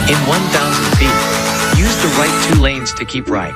In 1,000 feet, use the right 2 lanes to keep right.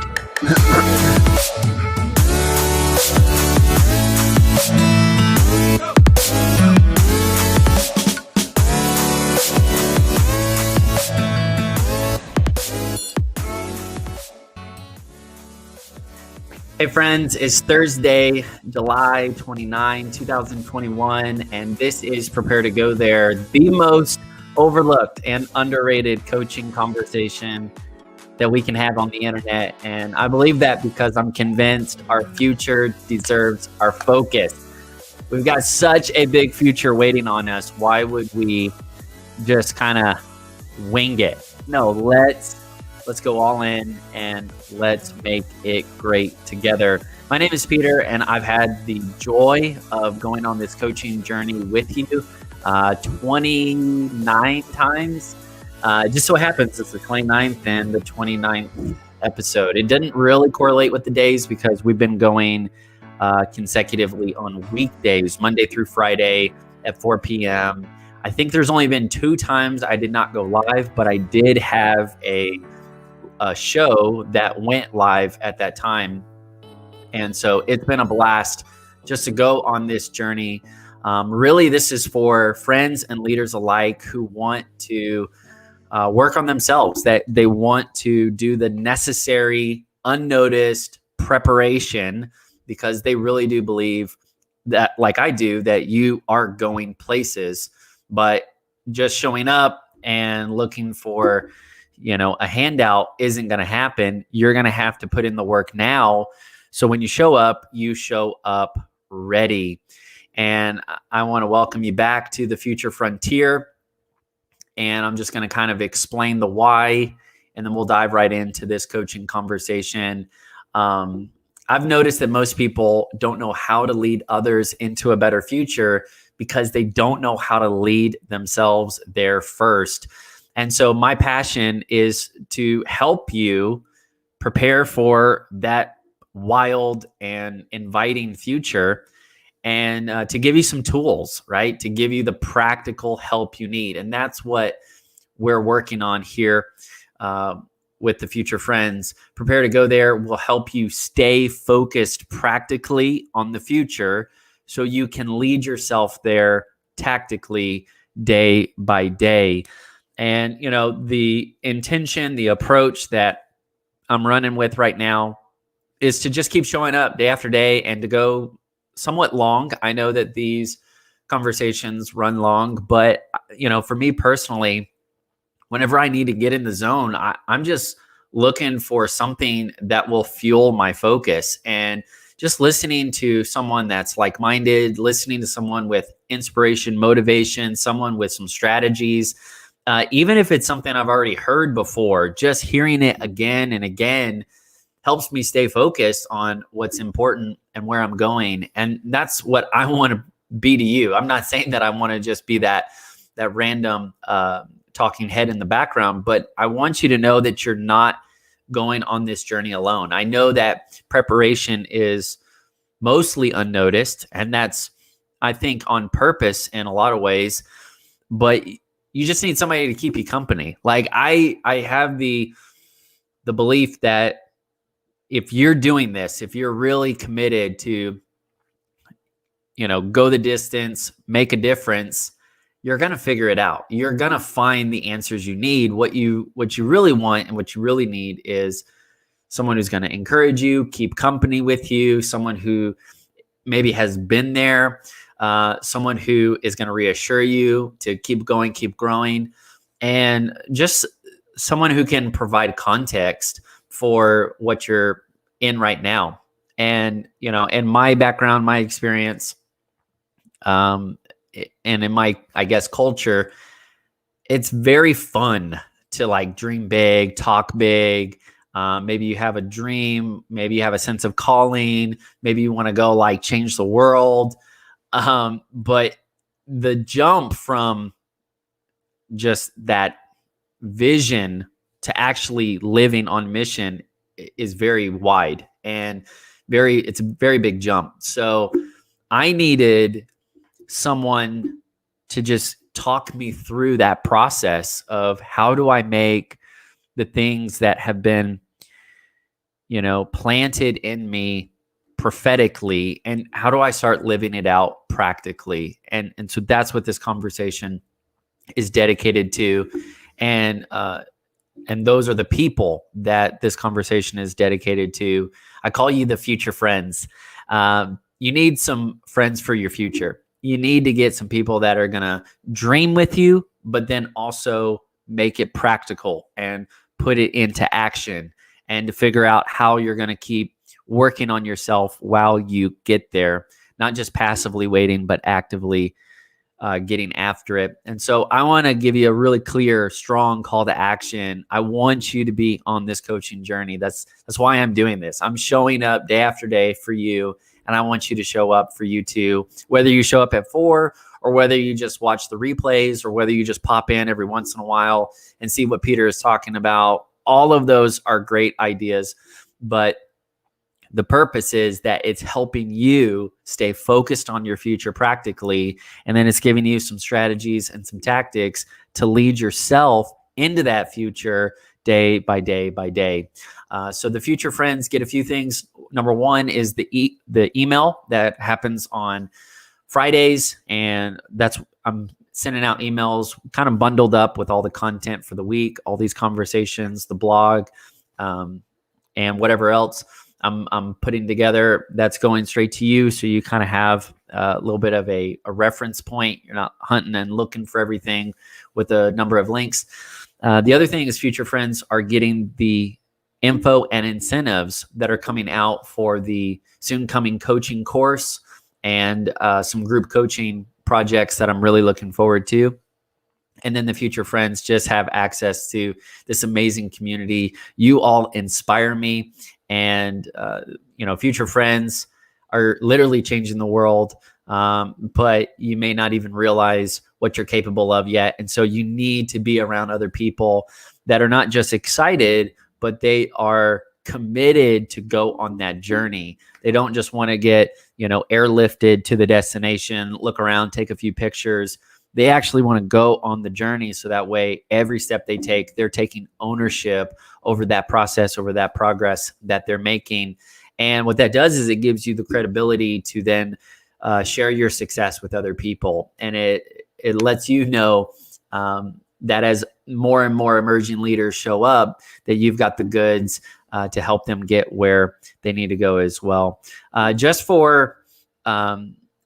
Hey friends, it's Thursday, July 29, 2021, and this is Prepare to Go There, the most overlooked and underrated coaching conversation that we can have on the internet. And I believe that because I'm convinced our future deserves our focus. We've got such a big future waiting on us. Why would we just kind of wing it? No, let's go all in and let's make it great together. My name is Peter, and I've had the joy of going on this coaching journey with you 29 times. Just so happens it's the 29th and the 29th episode. It didn't really correlate with the days because we've been going consecutively on weekdays, Monday through Friday at 4 p.m. I think there's only been 2 times I did not go live, but I did have a show that went live at that time. And so it's been a blast just to go on this journey. Really, this is for friends and leaders alike who want to work on themselves, that they want to do the necessary, unnoticed preparation, because they really do believe that, like I do, that you are going places, but just showing up and looking for a handout isn't going to happen. You're going to have to put in the work now. So when you show up ready. And I want to welcome you back to the Future Frontier. And I'm just going to kind of explain the why, and then we'll dive right into this coaching conversation. I've noticed that most people don't know how to lead others into a better future because they don't know how to lead themselves there first. And so my passion is to help you prepare for that wild and inviting future, and to give you some tools, right? To give you the practical help you need. And that's what we're working on here with the Future Friends. Prepare to Go There will help you stay focused practically on the future so you can lead yourself there tactically day by day. And, the intention, the approach that I'm running with right now is to just keep showing up day after day and to go somewhat long. I know that these conversations run long, but, for me personally, whenever I need to get in the zone, I'm just looking for something that will fuel my focus. And just listening to someone that's like-minded, listening to someone with inspiration, motivation, someone with some strategies, even if it's something I've already heard before, just hearing it again and again helps me stay focused on what's important and where I'm going. And that's what I want to be to you. I'm not saying that I want to just be that random talking head in the background, but I want you to know that you're not going on this journey alone. I know that preparation is mostly unnoticed, and that's, I think, on purpose in a lot of ways, but you just need somebody to keep you company. Like I have the belief that if you're doing this, if you're really committed to, go the distance, make a difference, you're going to figure it out. You're going to find the answers you need. What you really want and what you really need is someone who's going to encourage you, keep company with you, someone who maybe has been there, someone who is going to reassure you to keep going, keep growing, and just someone who can provide context for what you're in right now. And, in my background, my experience, and in my, I guess, culture, it's very fun to like dream big, talk big. Maybe you have a dream, maybe you have a sense of calling, maybe you want to go like change the world. But the jump from just that vision to actually living on mission is very wide and it's a very big jump. So I needed someone to just talk me through that process of how do I make the things that have been, planted in me prophetically, and how do I start living it out practically? And so that's what this conversation is dedicated to. And those are the people that this conversation is dedicated to. I call you the future friends. You need some friends for your future. You need to get some people that are going to dream with you, but then also make it practical and put it into action, and to figure out how you're going to keep working on yourself while you get there, not just passively waiting, but actively getting after it. And so I want to give you a really clear, strong call to action. I want you to be on this coaching journey. That's why I'm doing this. I'm showing up day after day for you, and I want you to show up for you too, whether you show up at 4 or whether you just watch the replays or whether you just pop in every once in a while and see what Peter is talking about. All of those are great ideas, but the purpose is that it's helping you stay focused on your future practically, and then it's giving you some strategies and some tactics to lead yourself into that future day by day by day. So the future friends get a few things. Number one is the email that happens on Fridays, and I'm sending out emails kind of bundled up with all the content for the week, all these conversations, the blog, and whatever else I'm putting together that's going straight to you. So you kind of have a little bit of a reference point. You're not hunting and looking for everything with a number of links. The other thing is future friends are getting the info and incentives that are coming out for the soon coming coaching course and some group coaching projects that I'm really looking forward to. And then the future friends just have access to this amazing community. You all inspire me. And, future friends are literally changing the world, but you may not even realize what you're capable of yet. And so you need to be around other people that are not just excited, but they are committed to go on that journey. They don't just want to get, airlifted to the destination, look around, take a few pictures. They actually want to go on the journey. So that way, every step they take, they're taking ownership over that process, over that progress that they're making. And what that does is it gives you the credibility to then share your success with other people. And it lets you know that as more and more emerging leaders show up, that you've got the goods to help them get where they need to go as well. Just for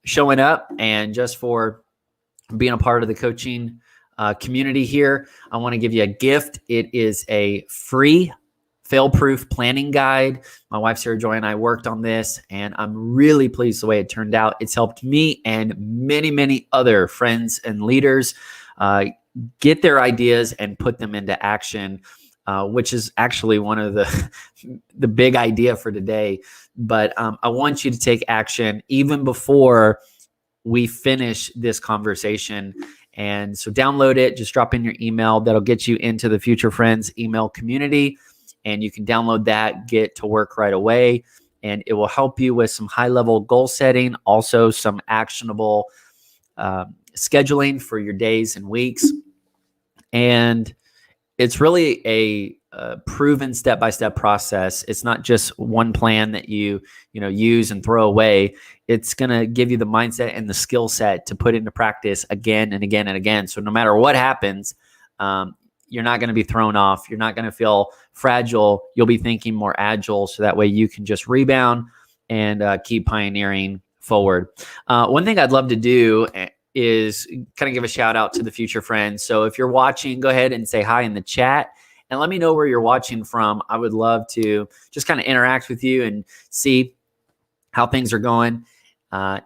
showing up and just for being a part of the coaching community here, I want to give you a gift. It is a free fail-proof planning guide. My wife, Sarah Joy, and I worked on this, and I'm really pleased the way it turned out. It's helped me and many, many other friends and leaders get their ideas and put them into action, which is actually one of the big idea for today. But I want you to take action even before we finish this conversation. And so download it, just drop in your email. That'll get you into the Future Friends email community. And you can download that, get to work right away. And it will help you with some high-level goal setting, also some actionable scheduling for your days and weeks. And it's really a proven step-by-step process. It's not just one plan that you use and throw away. It's going to give you the mindset and the skill set to put into practice again and again and again. So no matter what happens, you're not going to be thrown off. You're not going to feel fragile. You'll be thinking more agile. So that way you can just rebound and keep pioneering forward. One thing I'd love to do is kind of give a shout out to the future friends. So if you're watching, go ahead and say hi in the chat and let me know where you're watching from. I would love to just kind of interact with you and see how things are going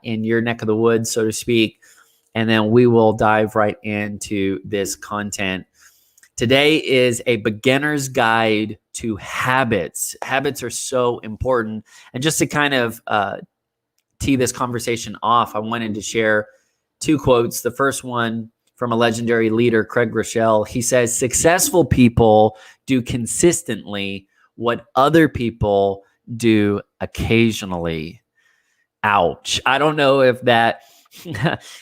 in your neck of the woods, so to speak. And then we will dive right into this content. Today is a beginner's guide to habits. Habits are so important. And just to kind of tee this conversation off, I wanted to share two quotes. The first one from a legendary leader, Craig Rochelle. He says, "Successful people do consistently what other people do occasionally." Ouch. I don't know if that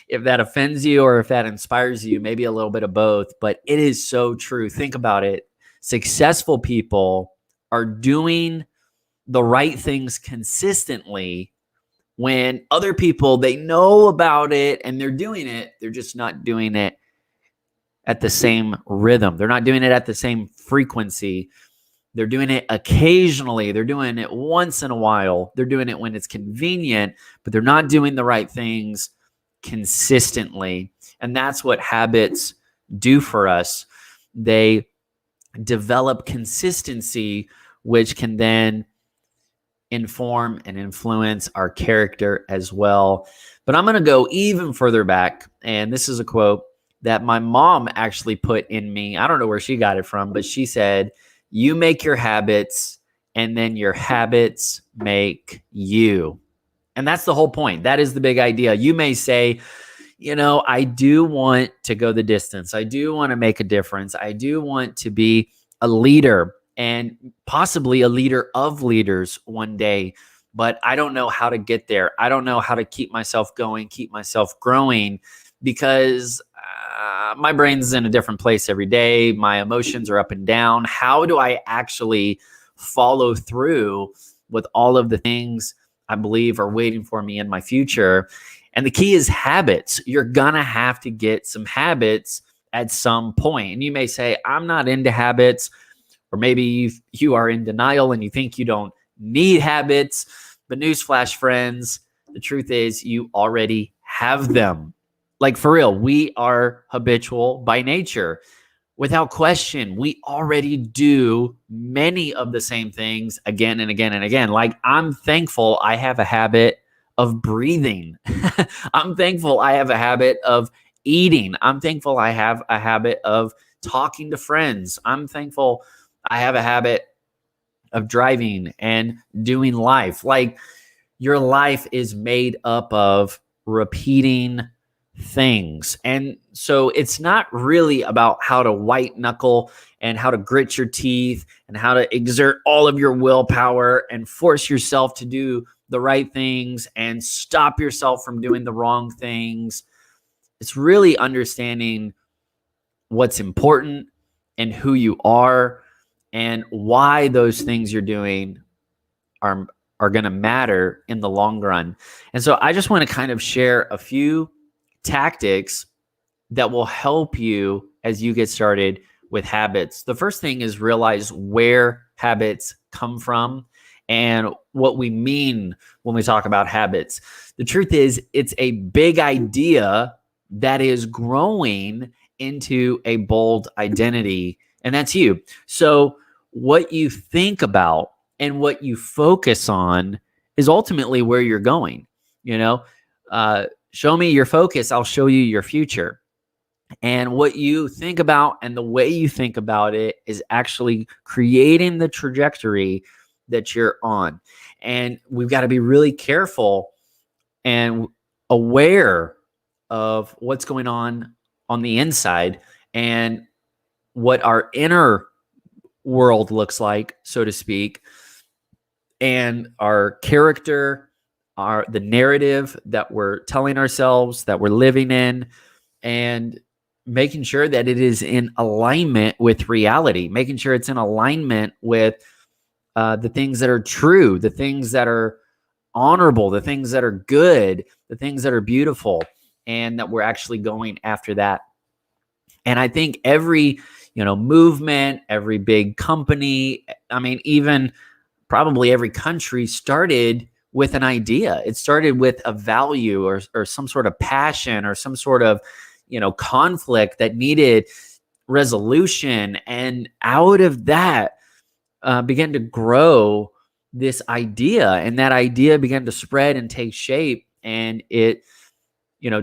if that offends you or if that inspires you, maybe a little bit of both, but it is so true. Think about it. Successful people are doing the right things consistently when other people, they know about it and they're doing it. They're just not doing it at the same rhythm. They're not doing it at the same frequency. They're doing it occasionally. They're doing it once in a while. They're doing it when it's convenient, but they're not doing the right things consistently. And that's what habits do for us. They develop consistency, which can then inform and influence our character as well. But I'm going to go even further back. And this is a quote that my mom actually put in me. I don't know where she got it from, but she said, "You make your habits, and then your habits make you." And that's the whole point. That is the big idea. You may say, I do want to go the distance. I do want to make a difference. I do want to be a leader and possibly a leader of leaders one day, but I don't know how to get there. I don't know how to keep myself going, keep myself growing, because my brain's in a different place every day. My emotions are up and down. How do I actually follow through with all of the things I believe are waiting for me in my future? And the key is habits. You're going to have to get some habits at some point. And you may say, "I'm not into habits," or maybe you are in denial and you think you don't need habits. But newsflash, friends, the truth is you already have them. Like, for real, we are habitual by nature. Without question, we already do many of the same things again and again and again. Like, I'm thankful I have a habit of breathing. I'm thankful I have a habit of eating. I'm thankful I have a habit of talking to friends. I'm thankful I have a habit of driving and doing life. Like, your life is made up of repeating things. And so it's not really about how to white knuckle and how to grit your teeth and how to exert all of your willpower and force yourself to do the right things and stop yourself from doing the wrong things. It's really understanding what's important and who you are and why those things you're doing are going to matter in the long run. And so I just want to kind of share a few tactics that will help you as you get started with habits. The first thing is realize where habits come from and what we mean when we talk about habits. The truth is, it's a big idea that is growing into a bold identity, and that's you. So what you think about and what you focus on is ultimately where you're going. Show me your focus, I'll show you your future. And what you think about and the way you think about it is actually creating the trajectory that you're on. And we've got to be really careful and aware of what's going on the inside and what our inner world looks like, so to speak, and our character, the narrative that we're telling ourselves, that we're living in, and making sure that it is in alignment with reality, making sure it's in alignment with the things that are true, the things that are honorable, the things that are good, the things that are beautiful, and that we're actually going after that. And I think every, movement, every big company, even probably every country started with an idea. It started with a value or some sort of passion or some sort of, conflict that needed resolution. And out of that began to grow this idea, and that idea began to spread and take shape. And it,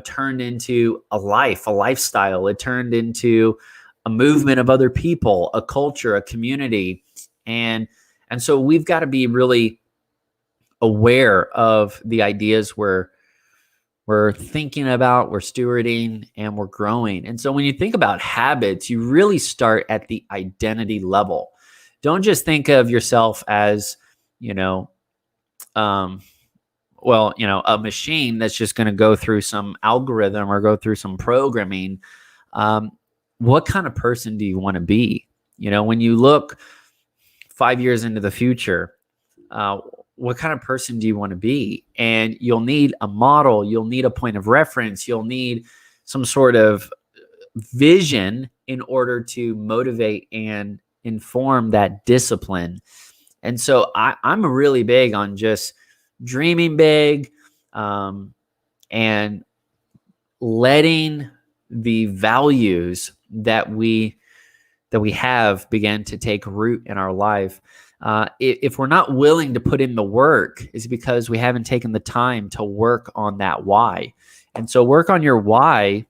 turned into a lifestyle. It turned into a movement of other people, a culture, a community. And so we've got to be really aware of the ideas we're thinking about, we're stewarding, and we're growing. And so when you think about habits, you really start at the identity level. Don't just think of yourself as, a machine that's just going to go through some algorithm or go through some programming. What kind of person do you want to be? When you look 5 years into the future, what kind of person do you want to be? And you'll need a model. You'll need a point of reference. You'll need some sort of vision in order to motivate and inform that discipline. And so I'm really big on just dreaming big, and letting the values that we have begin to take root in our life. If we're not willing to put in the work, it's because we haven't taken the time to work on that why. And so work on your why.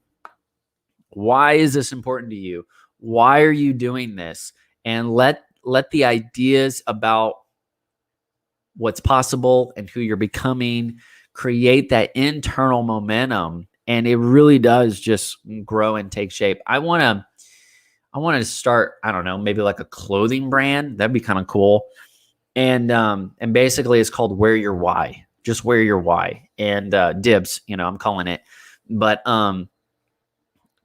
Why is this important to you? Why are you doing this? And let the ideas about what's possible and who you're becoming create that internal momentum. And it really does just grow and take shape. I want to start, I don't know, maybe like a clothing brand. That'd be kind of cool. And basically it's called Wear Your Why. Just wear your why. And dibs, I'm calling it. But man,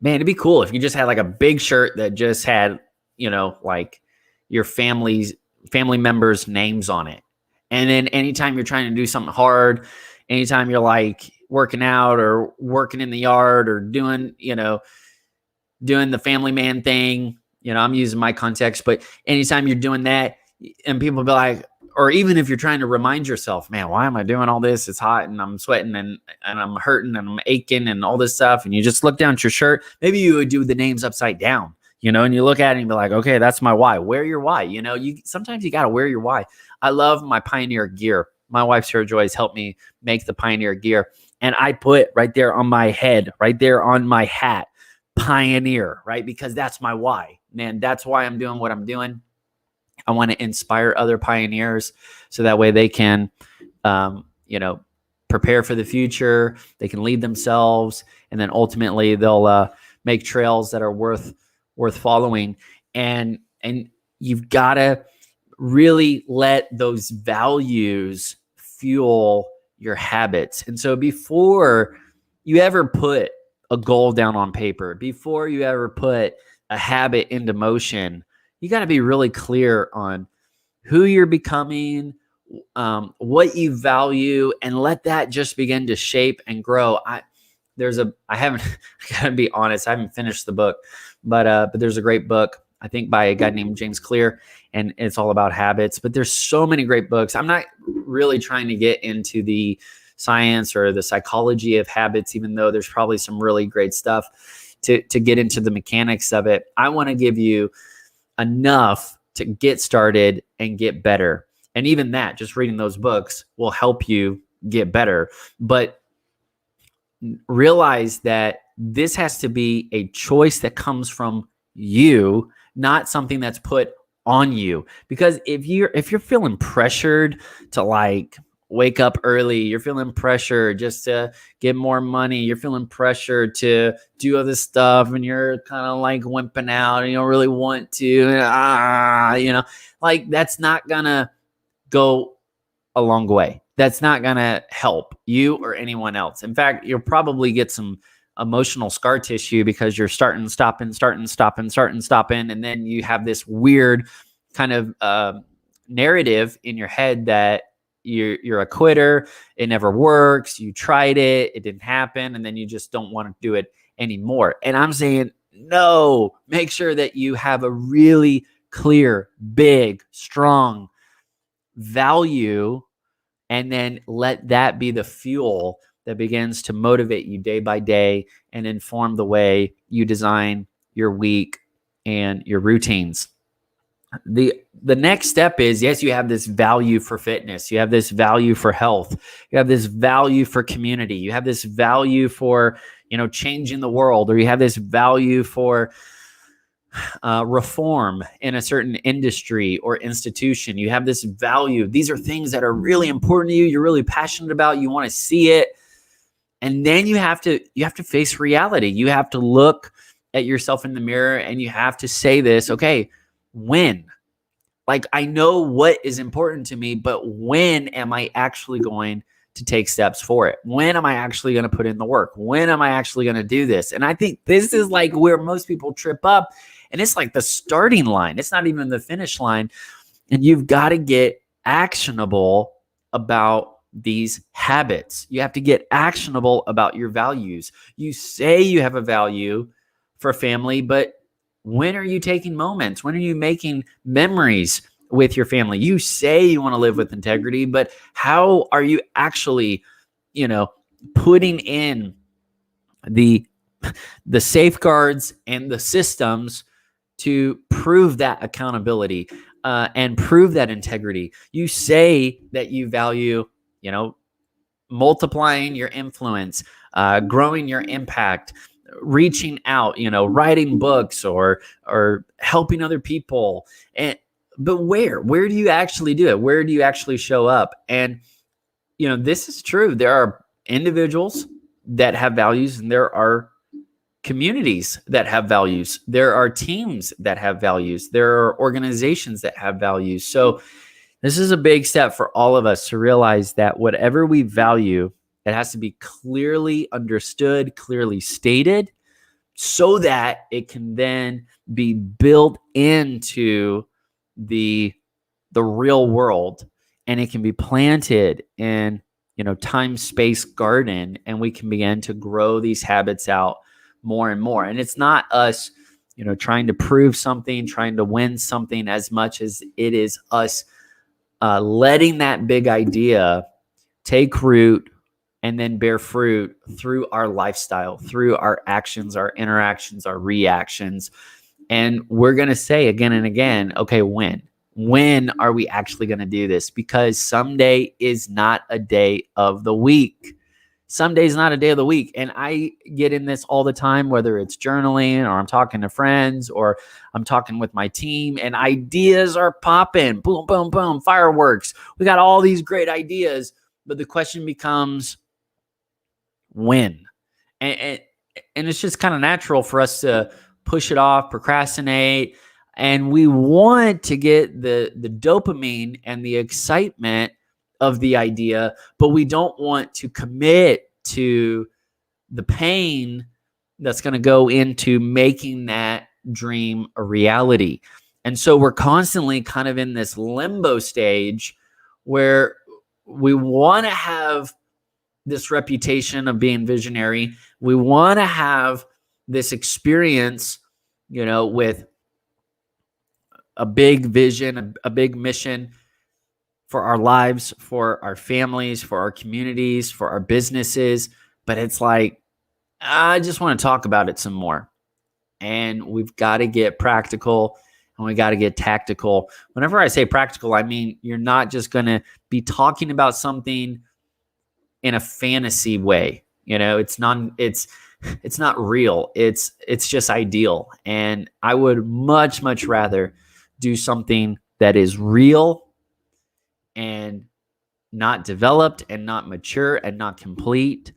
it'd be cool if you just had like a big shirt that just had, like your family members' names on it. And then anytime you're trying to do something hard, anytime you're like working out or working in the yard or doing the family man thing, I'm using my context, but anytime you're doing that and people be like, or even if you're trying to remind yourself, man, why am I doing all this? It's hot and I'm sweating and I'm hurting and I'm aching and all this stuff. And you just look down at your shirt. Maybe you would do the names upside down, and you look at it and be like, okay, that's my why. Wear your why. Sometimes you got to wear your why. I love my Pioneer gear. My wife, Sarah Joy, has helped me make the Pioneer gear. And I put right there on my head, right there on my hat, Pioneer, right? Because that's my why. Man, that's why I'm doing what I'm doing. I want to inspire other pioneers so that way they can, prepare for the future. They can lead themselves. And then ultimately they'll make trails that are worth following. And you've got to really let those values fuel your habits. And so before you ever put a goal down on paper, before you ever put a habit into motion, you got to be really clear on who you're becoming, what you value, and let that just begin to shape and grow. I gotta be honest, I haven't finished the book, but there's a great book, I think by a guy named James Clear, and it's all about habits. But there's so many great books. I'm not really trying to get into the science or the psychology of habits, even though there's probably some really great stuff to get into the mechanics of it. I want to give you enough to get started and get better. And even that, just reading those books will help you get better. But realize that this has to be a choice that comes from you, not something that's put on you. Because if you're feeling pressured to like wake up early, you're feeling pressure just to get more money, you're feeling pressure to do other stuff, and you're kind of like wimping out and you don't really want to, like that's not gonna go a long way. That's not gonna help you or anyone else. In fact, you'll probably get some emotional scar tissue because you're starting, stopping, and then you have this weird kind of narrative in your head that you're a quitter, it never works, you tried it, it didn't happen, and then you just don't want to do it anymore. And I'm saying, no, make sure that you have a really clear, big, strong value and then let that be the fuel that begins to motivate you day by day and inform the way you design your week and your routines. The next step is, yes, you have this value for fitness, you have this value for health, you have this value for community, you have this value for changing the world, or you have this value for reform in a certain industry or institution. You have this value. These are things that are really important to you, you're really passionate about, you want to see it. And then you have to face reality. You have to look at yourself in the mirror and you have to say this, okay, when? Like, I know what is important to me, but when am I actually going to take steps for it? When am I actually going to put in the work? When am I actually going to do this? And I think this is like where most people trip up, and it's like the starting line. It's not even the finish line. And you've got to get actionable about these habits. You have to get actionable about your values. You say you have a value for family, but when are you taking moments? When are you making memories with your family? You say you want to live with integrity, but how are you actually, putting in the safeguards and the systems to prove that accountability and prove that integrity? You say that you value, multiplying your influence, growing your impact, reaching out, writing books or helping other people. But where do you actually do it? Where do you actually show up? And, this is true. There are individuals that have values, and there are communities that have values. There are teams that have values. There are organizations that have values. So this is a big step for all of us to realize that whatever we value, it has to be clearly understood, clearly stated, so that it can then be built into the real world, and it can be planted in time, space, garden, and we can begin to grow these habits out more and more. And it's not us trying to prove something, trying to win something, as much as it is us letting that big idea take root and then bear fruit through our lifestyle, through our actions, our interactions, our reactions. And we're going to say again and again, okay, when are we actually going to do this? Because someday is not a day of the week. Someday is not a day of the week. And I get in this all the time, whether it's journaling or I'm talking to friends or I'm talking with my team, and ideas are popping. Boom, boom, boom, fireworks. We got all these great ideas. But the question becomes, when? And it's just kind of natural for us to push it off, procrastinate. And we want to get the dopamine and the excitement of the idea, but we don't want to commit to the pain that's going to go into making that dream a reality. And so we're constantly kind of in this limbo stage where we want to have this reputation of being visionary. We want to have this experience, with a big vision, a big mission for our lives, for our families, for our communities, for our businesses. But it's like, I just want to talk about it some more. And we've got to get practical, and we got to get tactical. Whenever I say practical, I mean, you're not just going to be talking about something in a fantasy way. It's not real. It's just ideal. And I would much, much rather do something that is real and not developed and not mature and not complete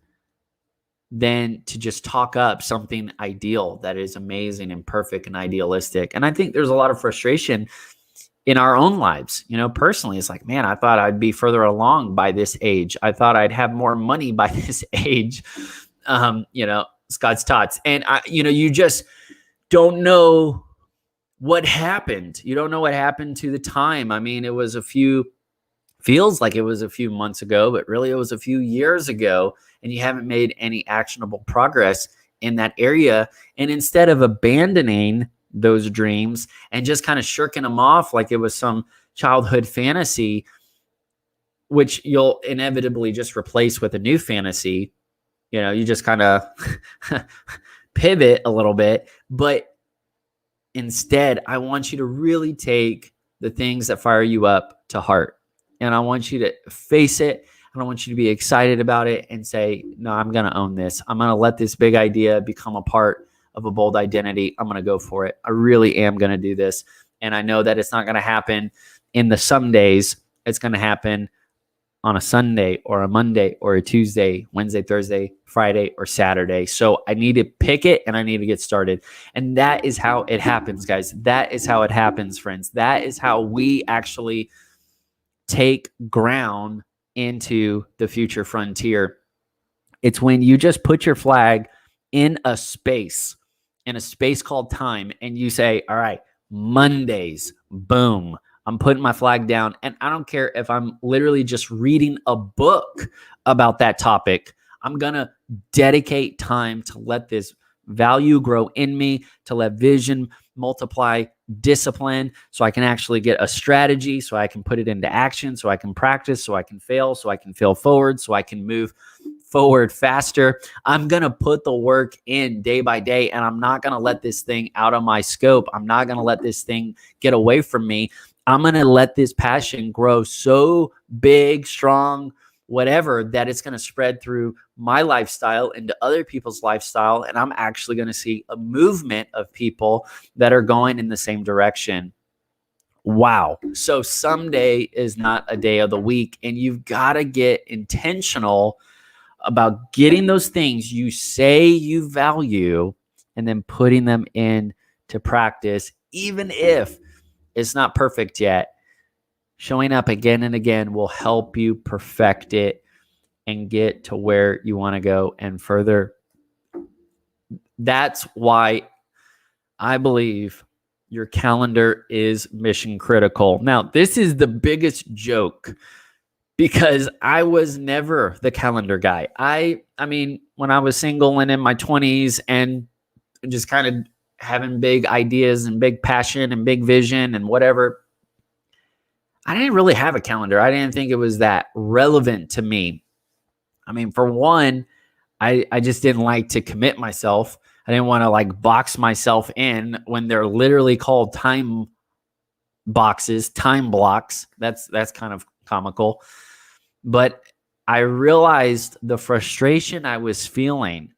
than to just talk up something ideal that is amazing and perfect and idealistic. And I think there's a lot of frustration in our own lives. Personally, it's like, man, I thought I'd be further along by this age. I thought I'd have more money by this age. Scott's tots. And you just don't know what happened. You don't know what happened to the time. I mean, feels like it was a few months ago, but really it was a few years ago, and you haven't made any actionable progress in that area. And instead of abandoning those dreams and just kind of shirking them off like it was some childhood fantasy, which you'll inevitably just replace with a new fantasy. You just kind of pivot a little bit. But instead, I want you to really take the things that fire you up to heart. And I want you to face it. And I want you to be excited about it and say, no, I'm going to own this. I'm going to let this big idea become a part of a bold identity. I'm going to go for it. I really am going to do this. And I know that it's not going to happen in the some days. It's going to happen on a Sunday or a Monday or a Tuesday, Wednesday, Thursday, Friday, or Saturday. So I need to pick it and I need to get started. And that is how it happens, guys. That is how it happens, friends. That is how we actually take ground into the future frontier. It's when you just put your flag in a space called time, and you say, all right, Mondays, boom, I'm putting my flag down. And I don't care if I'm literally just reading a book about that topic. I'm going to dedicate time to let this value grow in me, to let vision multiply, discipline, so I can actually get a strategy, so I can put it into action, so I can practice, so I can fail, so I can fail forward, so I can move forward faster. I'm going to put the work in day by day, and I'm not going to let this thing out of my scope. I'm not going to let this thing get away from me. I'm going to let this passion grow so big, strong, whatever, that it's going to spread through my lifestyle into other people's lifestyle. And I'm actually going to see a movement of people that are going in the same direction. Wow. So someday is not a day of the week, and you've got to get intentional about getting those things you say you value and then putting them into practice, even if it's not perfect yet. Showing up again and again will help you perfect it and get to where you want to go and further. That's why I believe your calendar is mission critical. Now, this is the biggest joke because I was never the calendar guy. I mean, when I was single and in my 20s and just kind of having big ideas and big passion and big vision and whatever, I didn't really have a calendar. I didn't think it was that relevant to me. I mean, for one, I just didn't like to commit myself. I didn't want to like box myself in when they're literally called time boxes, time blocks. That's kind of comical. But I realized the frustration I was feeling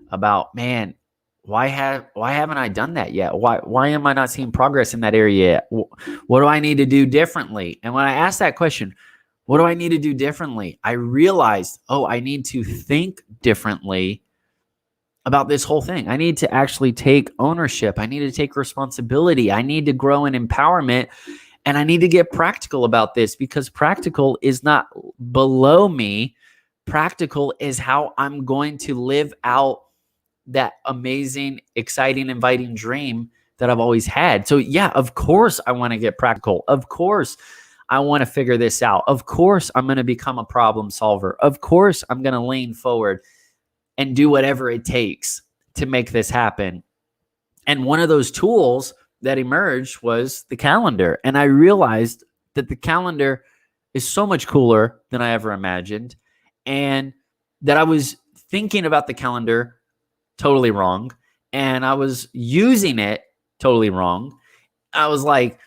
about, man, why haven't I done that yet? Why am I not seeing progress in that area yet? What do I need to do differently? And when I asked that question, what do I need to do differently? I realized, I need to think differently about this whole thing. I need to actually take ownership. I need to take responsibility. I need to grow in empowerment. And I need to get practical about this, because practical is not below me. Practical is how I'm going to live out that amazing, exciting, inviting dream that I've always had. So yeah, of course I want to get practical. Of course I want to figure this out. Of course I'm going to become a problem solver. Of course I'm going to lean forward and do whatever it takes to make this happen. And one of those tools that emerged was the calendar. And I realized that the calendar is so much cooler than I ever imagined. And that I was thinking about the calendar totally wrong. And I was using it totally wrong. I was like,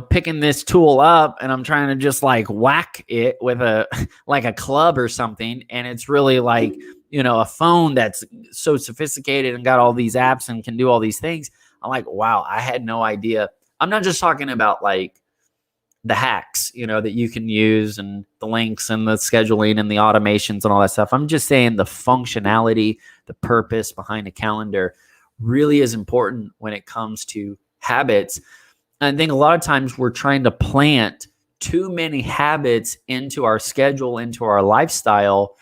picking this tool up and I'm trying to just like whack it with a club or something. And it's really like, a phone that's so sophisticated and got all these apps and can do all these things. I'm like, wow, I had no idea. I'm not just talking about like the hacks, that you can use and the links and the scheduling and the automations and all that stuff. I'm just saying the functionality, the purpose behind a calendar really is important when it comes to habits. And I think a lot of times we're trying to plant too many habits into our schedule, into our lifestyle,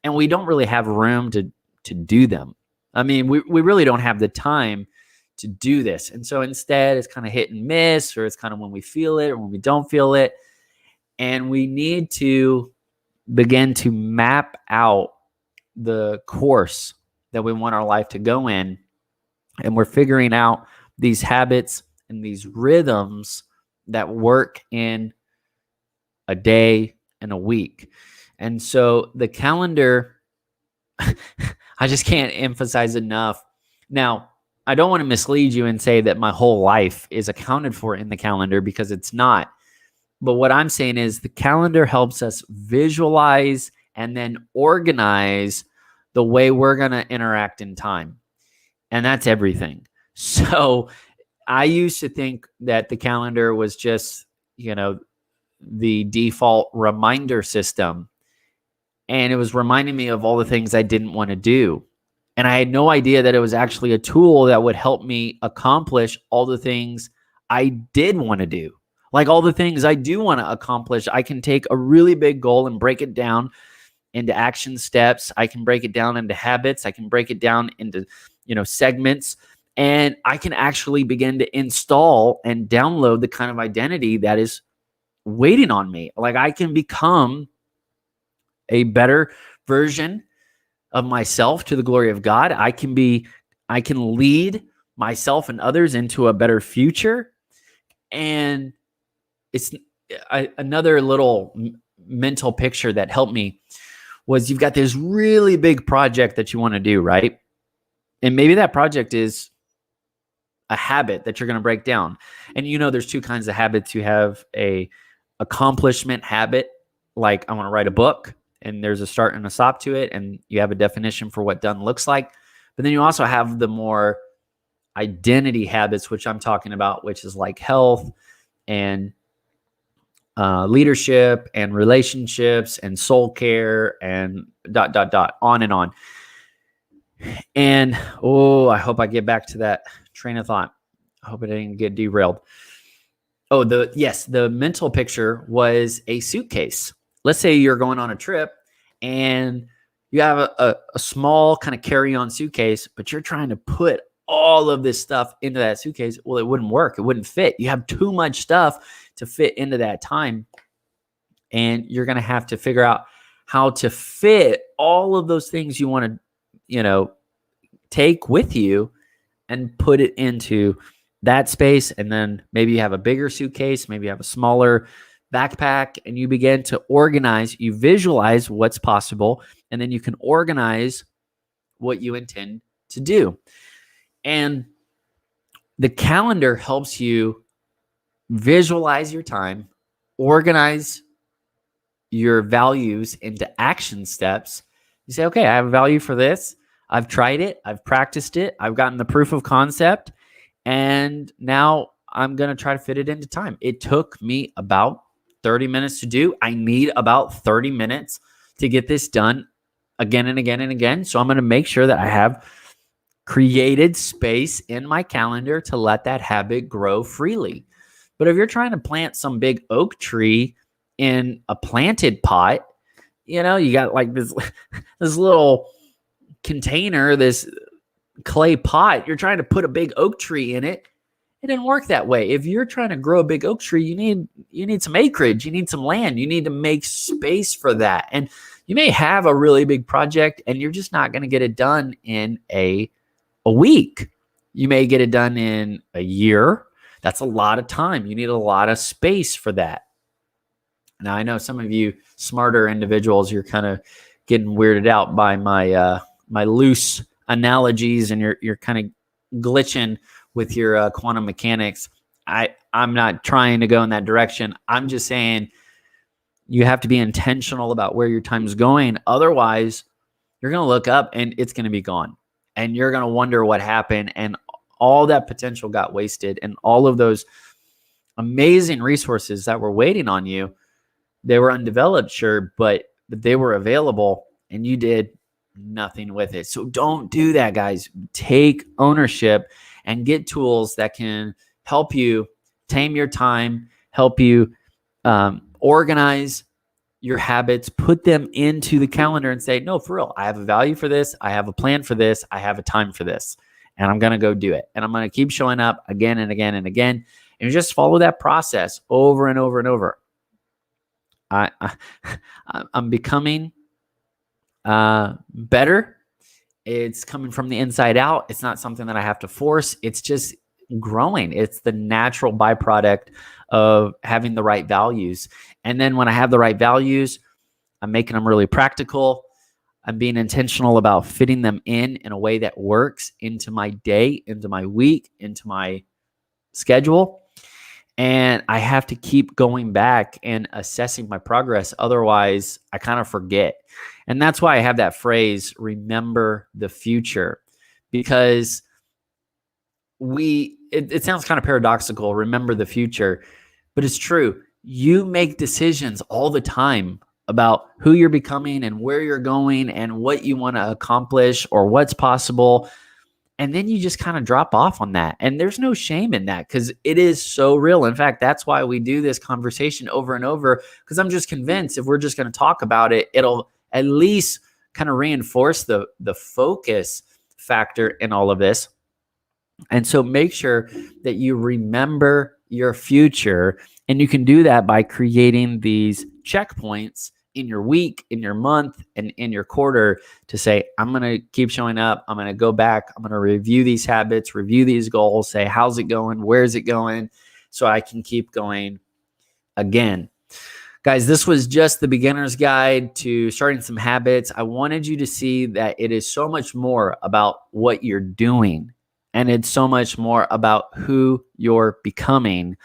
and we don't really have room to do them. I mean, we really don't have the time to do this. And so instead, it's kind of hit and miss, or it's kind of when we feel it or when we don't feel it. And we need to begin to map out the course that we want our life to go in. And we're figuring out these habits and these rhythms that work in a day in a week. And so the calendar, I just can't emphasize enough. Now, I don't want to mislead you and say that my whole life is accounted for in the calendar, because it's not. But what I'm saying is the calendar helps us visualize and then organize the way we're going to interact in time. And that's everything. So I used to think that the calendar was just, the default reminder system. And it was reminding me of all the things I didn't want to do. And I had no idea that it was actually a tool that would help me accomplish all the things I did want to do. Like all the things I do want to accomplish, I can take a really big goal and break it down into action steps. I can break it down into habits. I can break it down into, segments. And I can actually begin to install and download the kind of identity that is waiting on me. Like I can become a better version of myself to the glory of God. I can lead myself and others into a better future. And it's another little mental picture that helped me was you've got this really big project that you want to do, right? And maybe that project is a habit that you're going to break down. And there's two kinds of habits. You have a accomplishment habit, like I want to write a book, and there's a start and a stop to it, and you have a definition for what done looks like. But then you also have the more identity habits, which I'm talking about, which is like health and leadership and relationships and soul care and ... on and on. And I hope I get back to that train of thought. I hope it didn't get derailed. The mental picture was a suitcase. Let's say you're going on a trip and you have a small kind of carry-on suitcase, but you're trying to put all of this stuff into that suitcase. Well, it wouldn't work. It wouldn't fit. You have too much stuff to fit into that time. And you're going to have to figure out how to fit all of those things you want to, take with you and put it into that space. And then maybe you have a bigger suitcase, maybe you have a smaller backpack, and you begin to organize, you visualize what's possible, and then you can organize what you intend to do. And the calendar helps you visualize your time, organize your values into action steps. You say, okay, I have a value for this. I've tried it. I've practiced it. I've gotten the proof of concept. And now I'm going to try to fit it into time. It took me about 30 minutes to do. I need about 30 minutes to get this done again and again and again. So I'm going to make sure that I have created space in my calendar to let that habit grow freely. But if you're trying to plant some big oak tree in a planted pot, you got like this little container, this clay pot, you're trying to put a big oak tree in it. It didn't work that way. If you're trying to grow a big oak tree, you need some acreage, you need some land, you need to make space for that. And you may have a really big project and you're just not going to get it done in a week. You may get it done in a year. That's a lot of time. You need a lot of space for that. Now, I know some of you smarter individuals, you're kind of getting weirded out by my my loose analogies, and you're kind of glitching with your quantum mechanics. I'm not trying to go in that direction. I'm just saying you have to be intentional about where your time's going. Otherwise, you're going to look up and it's going to be gone. And you're going to wonder what happened. And all that potential got wasted. And all of those amazing resources that were waiting on you, they were undeveloped, sure, but they were available and you did nothing with it. So don't do that, guys. Take ownership and get tools that can help you tame your time, help you organize your habits, put them into the calendar and say, no, for real, I have a value for this. I have a plan for this. I have a time for this, and I'm going to go do it. And I'm going to keep showing up again and again and again. And you just follow that process over and over and over. I'm becoming better. It's coming from the inside out. It's not something that I have to force. It's just growing. It's the natural byproduct of having the right values. And then when I have the right values, I'm making them really practical. I'm being intentional about fitting them in a way that works into my day, into my week, into my schedule. And I have to keep going back and assessing my progress. Otherwise, I kind of forget. And that's why I have that phrase, remember the future, because it sounds kind of paradoxical, remember the future, but it's true. You make decisions all the time about who you're becoming and where you're going and what you want to accomplish or what's possible. And then you just kind of drop off on that. And there's no shame in that because it is so real. In fact, that's why we do this conversation over and over, because I'm just convinced if we're just going to talk about it, it'll at least kind of reinforce the focus factor in all of this. And so make sure that you remember your future. And you can do that by creating these checkpoints in your week, in your month, and in your quarter to say, I'm going to keep showing up. I'm going to go back. I'm going to review these habits, review these goals, say, how's it going? Where's it going? So I can keep going again. Guys, this was just the beginner's guide to starting some habits. I wanted you to see that it is so much more about what you're doing, and it's so much more about who you're becoming.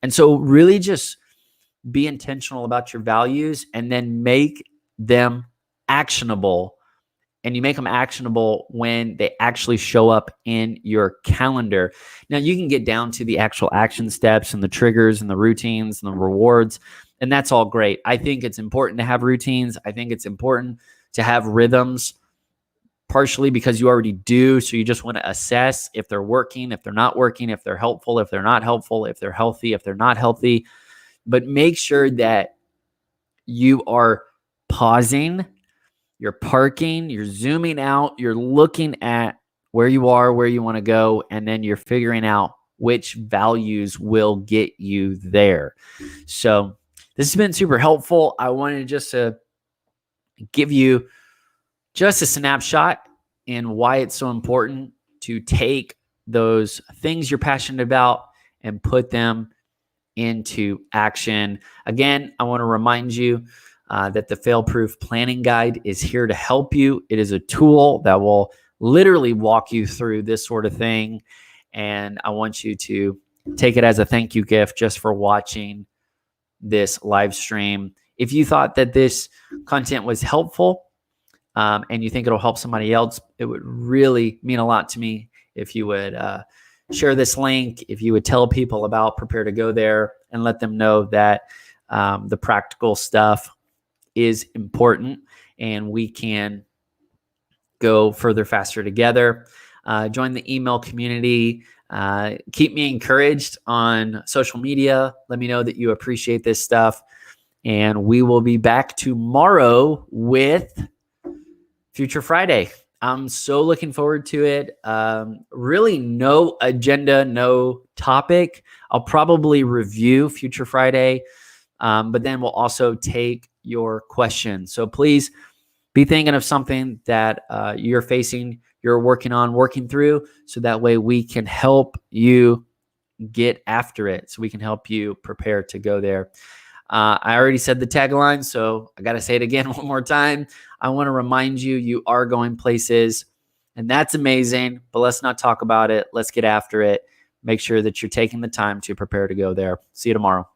And so really just be intentional about your values and then make them actionable. And you make them actionable when they actually show up in your calendar. Now, you can get down to the actual action steps and the triggers and the routines and the rewards, and that's all great. I think it's important to have routines. I think it's important to have rhythms, partially because you already do. So you just want to assess if they're working, if they're not working, if they're helpful, if they're not helpful, if they're healthy, if they're not healthy. But make sure that you are pausing, you're parking, you're zooming out, you're looking at where you are, where you want to go, and then you're figuring out which values will get you there. So this has been super helpful. I wanted just to give you just a snapshot in why it's so important to take those things you're passionate about and put them into action. Again, I want to remind you that the Fail-Proof Planning Guide is here to help you. It is a tool that will literally walk you through this sort of thing. And I want you to take it as a thank you gift just for watching this live stream. If you thought that this content was helpful, and you think it'll help somebody else, it would really mean a lot to me if you would share this link, if you would tell people about Prepare to Go There and let them know that the practical stuff is important and we can go further faster together. Join the email community. Keep me encouraged on social media. Let me know that you appreciate this stuff. And we will be back tomorrow with Future Friday. I'm so looking forward to it. Really no agenda, no topic. I'll probably review Future Friday, but then we'll also take your questions. So please be thinking of something that you're facing, you're working through, so that way we can help you get after it. So we can help you prepare to go there. I already said the tagline, so I got to say it again one more time. I want to remind you, you are going places, and that's amazing, but let's not talk about it. Let's get after it. Make sure that you're taking the time to prepare to go there. See you tomorrow.